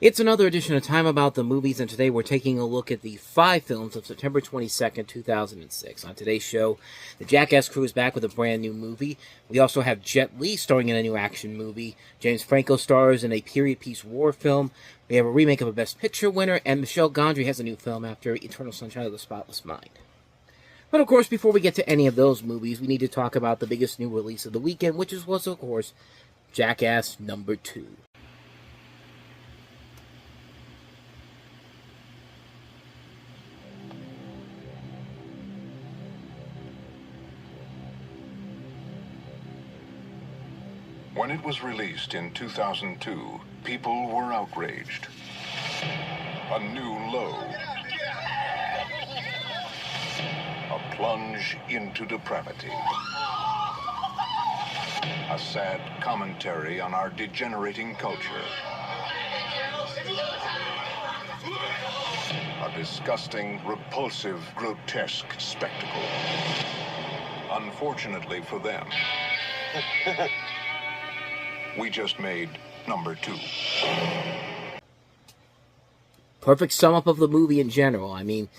It's another edition of Time About the Movies, and today we're taking a look at the 5 films of September 22nd, 2006. On today's show, the Jackass crew is back with a brand new movie. We also have Jet Li starring in a new action movie. James Franco stars in a period piece war film. We have a remake of a Best Picture winner, and Michel Gondry has a new film after Eternal Sunshine of the Spotless Mind. But of course, before we get to any of those movies, we need to talk about the biggest new release of the weekend, which was, of course, Jackass Number Two. When it was released in 2002, people were outraged. A new low. A plunge into depravity. A sad commentary on our degenerating culture. A disgusting, repulsive, grotesque spectacle. Unfortunately for them, we just made number 2. Perfect sum up of the movie in general. I mean,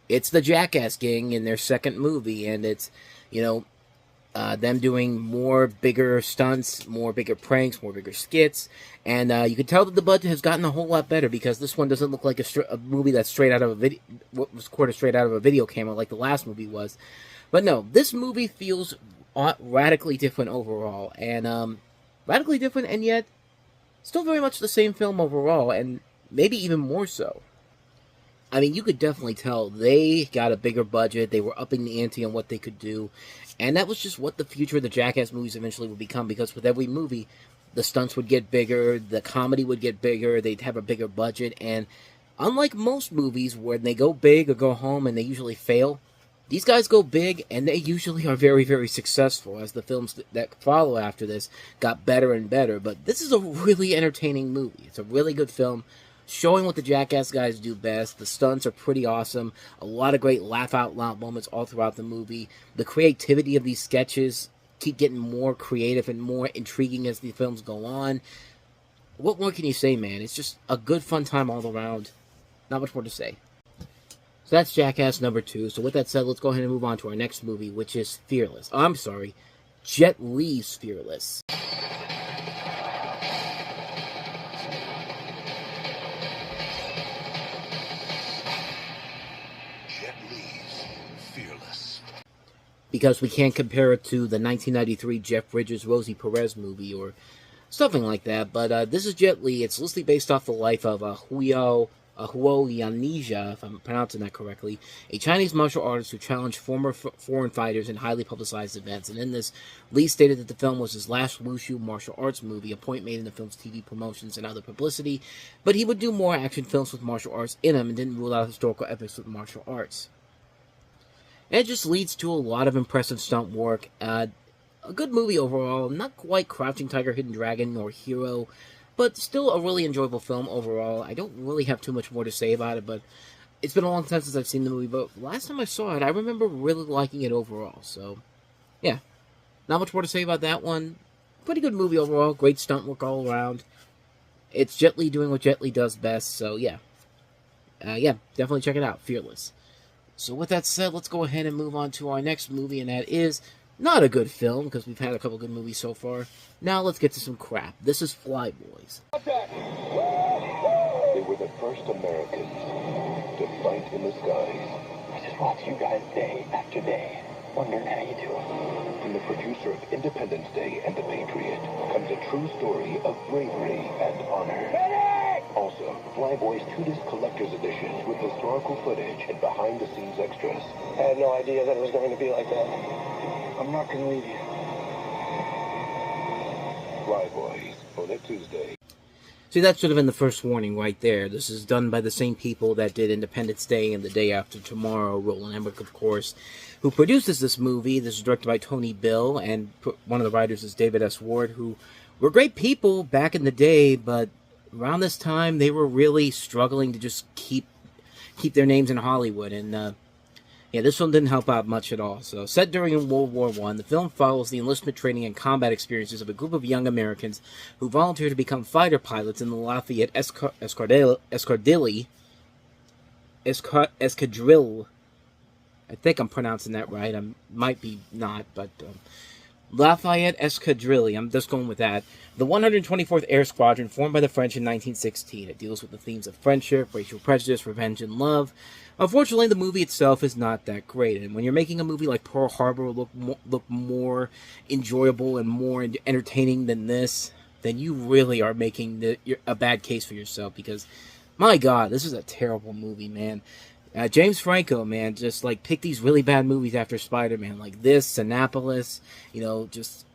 it's the Jackass gang in their second movie, and it's, them doing more bigger stunts, more bigger pranks, more bigger skits, and you can tell that the budget has gotten a whole lot better because this one doesn't look like a movie that's straight out of a video, what was recorded straight out of a video camera like the last movie was. But no, this movie feels radically different overall, and radically different, and yet still very much the same film overall, and maybe even more so. I mean, you could definitely tell they got a bigger budget, they were upping the ante on what they could do, and that was just what the future of the Jackass movies eventually would become, because with every movie, the stunts would get bigger, the comedy would get bigger, they'd have a bigger budget, and unlike most movies where they go big or go home and they usually fail, these guys go big, and they usually are very, very successful, as the films that follow after this got better and better. But this is a really entertaining movie. It's a really good film, showing what the Jackass guys do best. The stunts are pretty awesome. A lot of great laugh-out-loud moments all throughout the movie. The creativity of these sketches keep getting more creative and more intriguing as the films go on. What more can you say, man? It's just a good, fun time all around. Not much more to say. So that's Jackass Number 2. So with that said, let's go ahead and move on to our next movie, which is Fearless. Oh, I'm sorry, Jet Li's Fearless. Jet Li's Fearless. Because we can't compare it to the 1993 Jeff Bridges, Rosie Perez movie or something like that. But this is Jet Li. It's loosely based off the life of Huo Yanija, if I'm pronouncing that correctly, a Chinese martial artist who challenged former foreign fighters in highly publicized events. And in this, Li stated that the film was his last wushu martial arts movie, a point made in the film's TV promotions and other publicity, but he would do more action films with martial arts in them and didn't rule out historical epics with martial arts. And it just leads to a lot of impressive stunt work. A good movie overall, not quite Crouching Tiger, Hidden Dragon, or Hero, but still a really enjoyable film overall. I don't really have too much more to say about it, but it's been a long time since I've seen the movie. But last time I saw it, I remember really liking it overall. So, yeah, not much more to say about that one. Pretty good movie overall. Great stunt work all around. It's Jet Li doing what Jet Li does best. So, yeah. Definitely check it out. Fearless. So, with that said, let's go ahead and move on to our next movie, and that is not a good film, because we've had a couple good movies so far. Now let's get to some crap. This is Flyboys. They were the first Americans to fight in the skies. I just watch you guys day after day, wondering how you do it. From the producer of Independence Day and The Patriot comes a true story of bravery and honor. Also, Flyboys 2-disc collector's edition with historical footage and behind-the-scenes extras. I had no idea that it was going to be like that. I'm not going to leave you. Flyboys, on a Tuesday. See, that should have been the first warning right there. This is done by the same people that did Independence Day and The Day After Tomorrow. Roland Emmerich, of course, who produces this movie. This is directed by Tony Bill, and one of the writers is David S. Ward, who were great people back in the day, but around this time, they were really struggling to just keep their names in Hollywood. And, Yeah, this film didn't help out much at all. So, set during World War I, the film follows the enlistment training and combat experiences of a group of young Americans who volunteer to become fighter pilots in the Lafayette Escadrille. I think I'm pronouncing that right. I might be not, but Lafayette Escadrille. I'm just going with that. The 124th Air Squadron, formed by the French in 1916. It deals with the themes of friendship, racial prejudice, revenge, and love. Unfortunately, the movie itself is not that great, and when you're making a movie like Pearl Harbor look more enjoyable and more entertaining than this, then you really are making a bad case for yourself, because, my God, this is a terrible movie, man. James Franco, man, just, like, pick these really bad movies after Spider-Man, like this, Annapolis, you know, just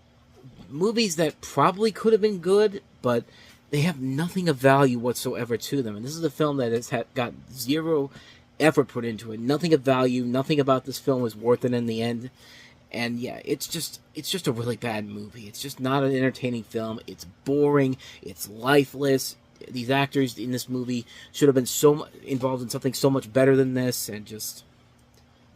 movies that probably could have been good, but they have nothing of value whatsoever to them, and this is a film that has got zero effort put into it, nothing of value, nothing about this film was worth it in the end, and yeah, it's just a really bad movie. It's just not an entertaining film. It's boring, it's lifeless. These actors in this movie should have been involved in something so much better than this, and just,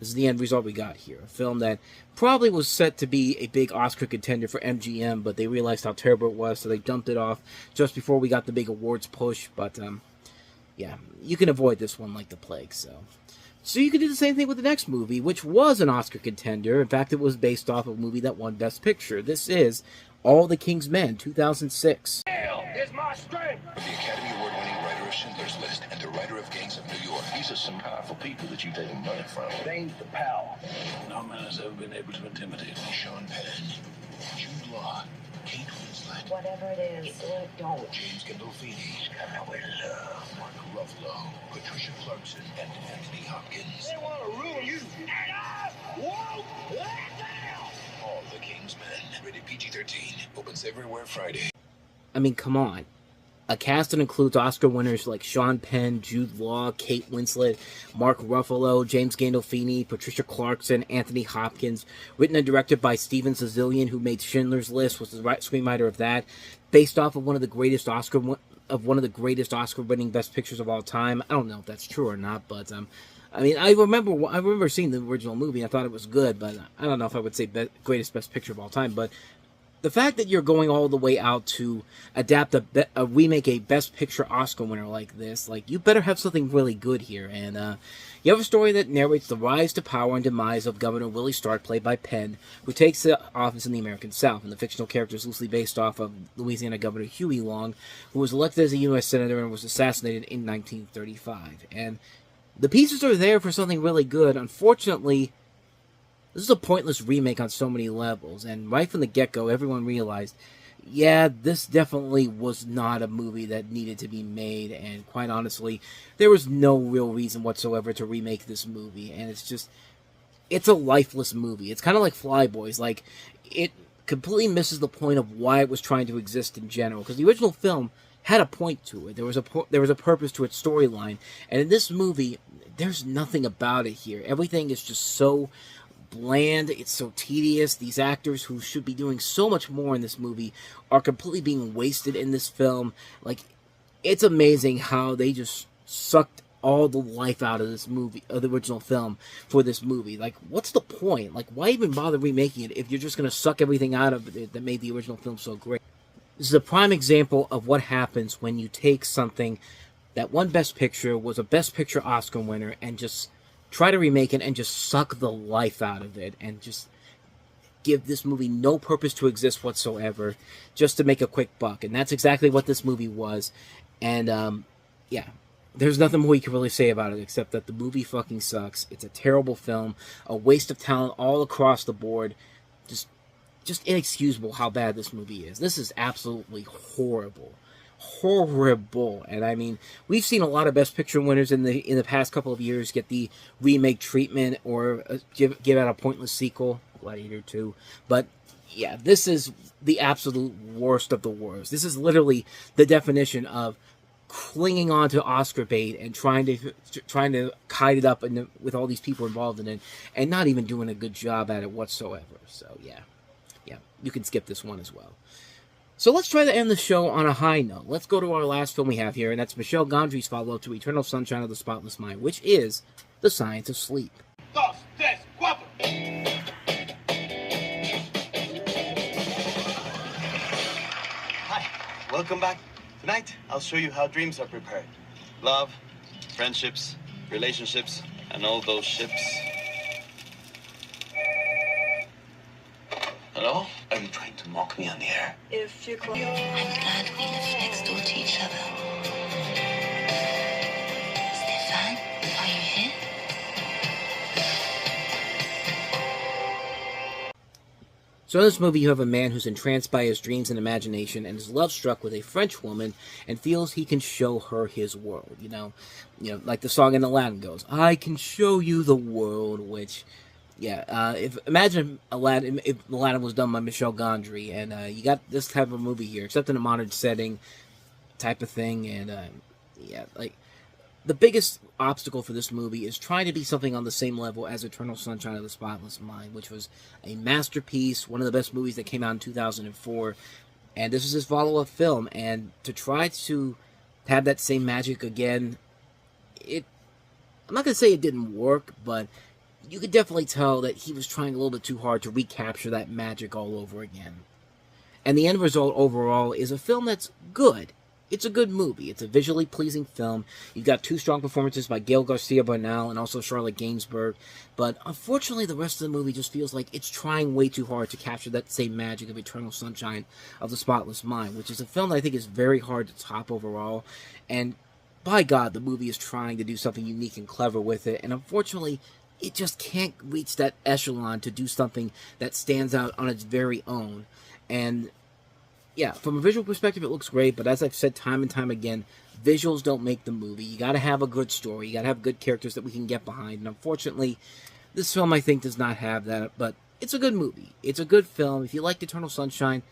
this is the end result we got here. A film that probably was set to be a big Oscar contender for MGM, but they realized how terrible it was, so they dumped it off just before we got the big awards push, but yeah, you can avoid this one like the plague, So you can do the same thing with the next movie, which was an Oscar contender. In fact, it was based off of a movie that won Best Picture. This is All the King's Men, 2006. Is my strength. The Academy Award-winning writer of Schindler's List and the writer of Gangs of New York. These are some powerful people that you've taken money from. Name's the pal. No man has ever been able to intimidate me. Sean Penn, Jude Law, Kate Winslet. Whatever it is, don't. James Gandolfini, Cowboy Love, Mark Ruffalo, Patricia Clarkson, and Anthony Hopkins. They want to ruin you. And I won't let them. All the King's Men. Rated PG-13. Opens everywhere Friday. I mean, come on. A cast that includes Oscar winners like Sean Penn, Jude Law, Kate Winslet, Mark Ruffalo, James Gandolfini, Patricia Clarkson, Anthony Hopkins. Written and directed by Steven Zazilian, who made Schindler's List, was the screenwriter of that. Based off of one of the greatest Oscar-winning Best Pictures of all time. I don't know if that's true or not, but I mean, I remember seeing the original movie. I thought it was good, but I don't know if I would say greatest Best Picture of all time, but the fact that you're going all the way out to adapt remake a Best Picture Oscar winner like this, like, you better have something really good here. And you have a story that narrates the rise to power and demise of Governor Willie Stark, played by Penn, who takes the office in the American South. And the fictional character is loosely based off of Louisiana Governor Huey Long, who was elected as a U.S. Senator and was assassinated in 1935. And the pieces are there for something really good. Unfortunately, this is a pointless remake on so many levels, and right from the get-go, everyone realized, yeah, this definitely was not a movie that needed to be made, and quite honestly, there was no real reason whatsoever to remake this movie, and it's a lifeless movie. It's kind of like Flyboys. Like, it completely misses the point of why it was trying to exist in general, because the original film had a point to it. There was a purpose to its storyline, and in this movie, there's nothing about it here. Everything is just so bland, it's so tedious. These actors who should be doing so much more in this movie are completely being wasted in this film. Like, it's amazing how they just sucked all the life out of this movie, of the original film, for this movie. Like, what's the point? Like, why even bother remaking it if you're just going to suck everything out of it that made the original film so great? This is a prime example of what happens when you take something that won Best Picture, was a Best Picture Oscar winner, and just try to remake it and just suck the life out of it and just give this movie no purpose to exist whatsoever, just to make a quick buck. And that's exactly what this movie was. And yeah, there's nothing more you can really say about it except that the movie fucking sucks. It's a terrible film, a waste of talent all across the board. Just inexcusable how bad this movie is. This is absolutely horrible. Horrible. And I mean, we've seen a lot of Best Picture winners in the past couple of years get the remake treatment or give out a pointless sequel, Gladiator 2. But yeah, this is the absolute worst of the worst. This is literally the definition of clinging on to Oscar bait and trying to kite it up with all these people involved in it, and not even doing a good job at it whatsoever. So yeah, you can skip this one as well. So let's try to end the show on a high note. Let's go to our last film we have here, and that's Michel Gondry's follow-up to Eternal Sunshine of the Spotless Mind, which is The Science of Sleep. The Welcome back. Tonight, I'll show you how dreams are prepared. Love, friendships, relationships, and all those ships. Hello? Are you trying to mock me on the air? If you're close. I'm glad we live next door to each other. Stefan, are you here? So in this movie, you have a man who's entranced by his dreams and imagination and is love-struck with a French woman and feels he can show her his world, you know, like the song in Aladdin goes, I can show you the world, which, yeah, imagine if Aladdin was done by Michel Gondry, and you got this type of movie here, except in a modern setting type of thing, and, yeah, like, the biggest obstacle for this movie is trying to be something on the same level as Eternal Sunshine of the Spotless Mind, which was a masterpiece, one of the best movies that came out in 2004, and this is his follow-up film, and to try to have that same magic again, I'm not going to say it didn't work, but you could definitely tell that he was trying a little bit too hard to recapture that magic all over again. And the end result overall is a film that's good. It's a good movie. It's a visually pleasing film. You've got two strong performances by Gael Garcia Bernal and also Charlotte Gainsbourg. But unfortunately, the rest of the movie just feels like it's trying way too hard to capture that same magic of Eternal Sunshine of the Spotless Mind, which is a film that I think is very hard to top overall. And by God, the movie is trying to do something unique and clever with it. And unfortunately, it just can't reach that echelon to do something that stands out on its very own. And yeah, from a visual perspective, it looks great, but as I've said time and time again, visuals don't make the movie. You gotta have a good story. You gotta have good characters that we can get behind, and unfortunately, this film, I think, does not have that, but it's a good movie. It's a good film. If you liked Eternal Sunshine,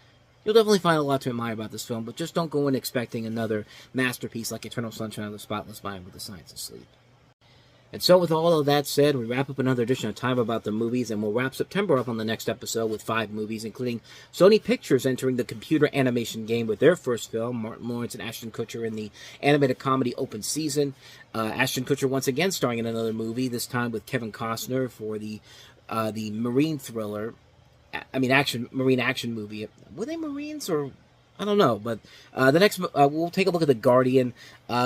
you'll definitely find a lot to admire about this film, but just don't go in expecting another masterpiece like Eternal Sunshine of the Spotless Mind with the Science of Sleep. And so with all of that said, we wrap up another edition of Time About the Movies, and we'll wrap September up on the next episode with 5 movies, including Sony Pictures entering the computer animation game with their first film, Martin Lawrence and Ashton Kutcher in the animated comedy Open Season. Ashton Kutcher once again starring in another movie, this time with Kevin Costner for the marine thriller, marine action movie. Were they Marines or... I don't know, but the next, we'll take a look at The Guardian.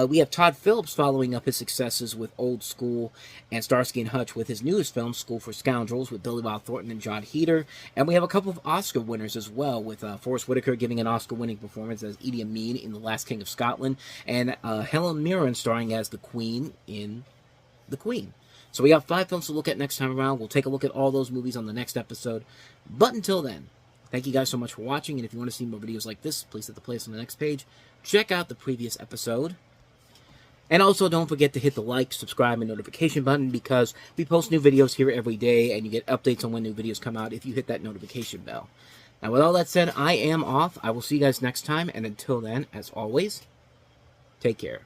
We have Todd Phillips following up his successes with Old School and Starsky and Hutch with his newest film, School for Scoundrels, with Billy Bob Thornton and John Heder. And we have a couple of Oscar winners as well, with Forrest Whitaker giving an Oscar-winning performance as Idi Amin in The Last King of Scotland, and Helen Mirren starring as the Queen in The Queen. So we got 5 films to look at next time around. We'll take a look at all those movies on the next episode. But until then, thank you guys so much for watching, and if you want to see more videos like this, please hit the playlist on the next page. Check out the previous episode. And also, don't forget to hit the like, subscribe, and notification button, because we post new videos here every day, and you get updates on when new videos come out if you hit that notification bell. Now, with all that said, I am off. I will see you guys next time, and until then, as always, take care.